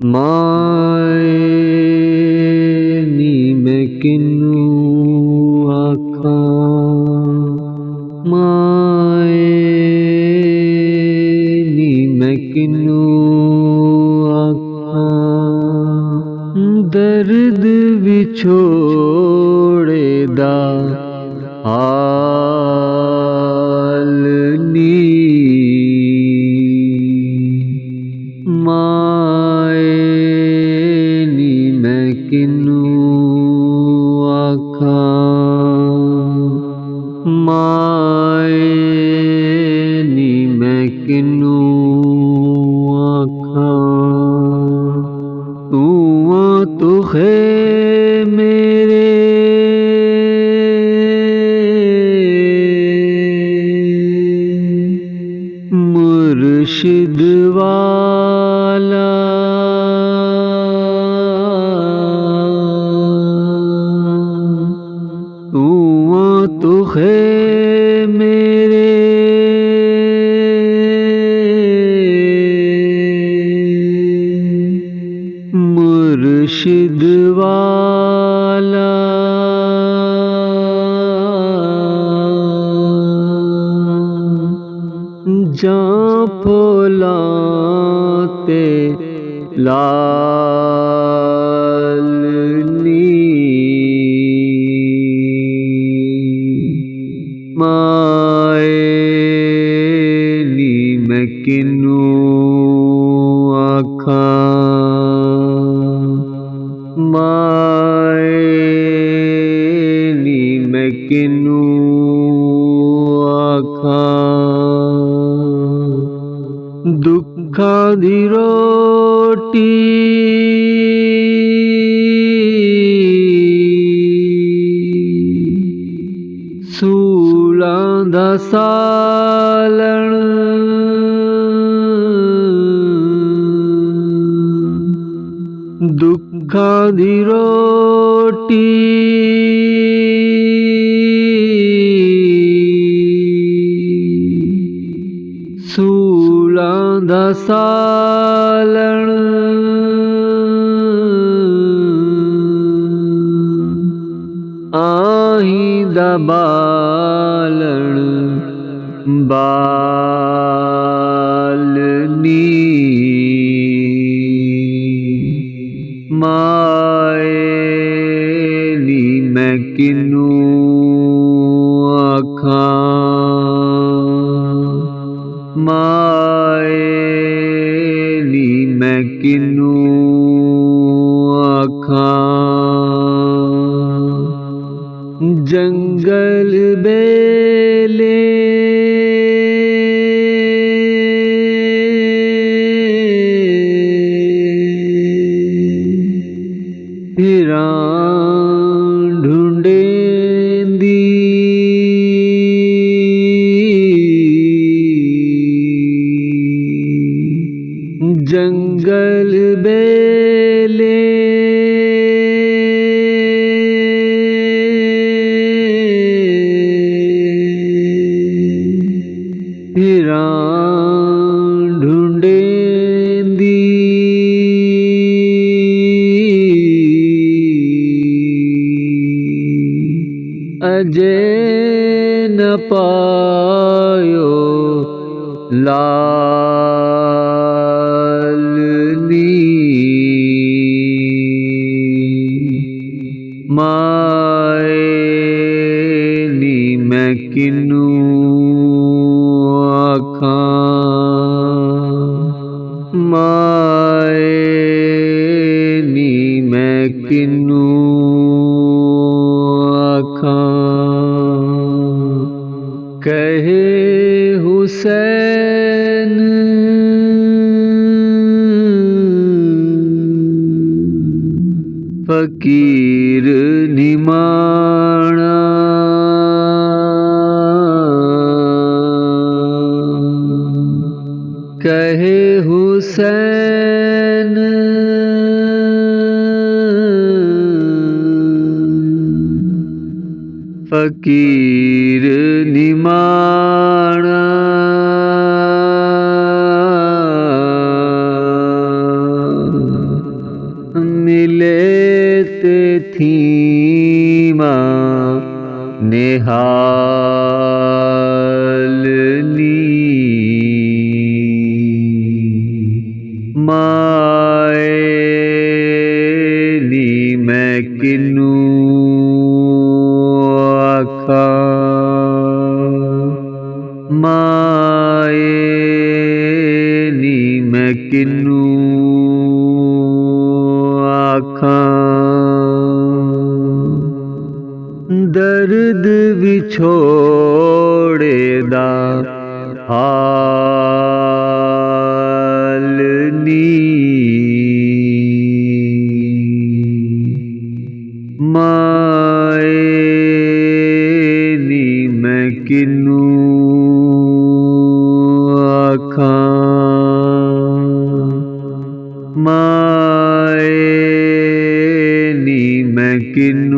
माए नी मैं किनू आखां, माए नी मैं किनू आखां, दर्द विछोड़े दा हाल नी, किनू आखां, माए नी मैं किनू आखां। तू तुखे मेरे मुर्शिद वाला, तुखे मेरे मुर्शिद वाला, जां फौलाते लाल नी, माए नी मैं किनू आखां, माए नी मैं किनू आखां। दुखां दी रोटी सूलां दा सालण, दुखां दी रोटी सूलां दा सालण, आहीं दा बालण बालनी, माए नी मैं किनू आखां, माए नी मैं किनू आखां। जंगल बेले हिरां ढूंढेंदी, जंगल बेले हिरां ढूंढेंदी, अजे न पायो लाल नी, माए नी मैं किनू आखां, माए नी मैं किनू आखां। कहे हुसैन फकीर निमाणा, कहे हुसैन फकीर निमाणा, थीमा निहालनी माएली मैं किनू आखा माएली मैं किनू आखा दर्द विछोड़े दा हालनी माएली मैं किनू आखा माएली मैं किनू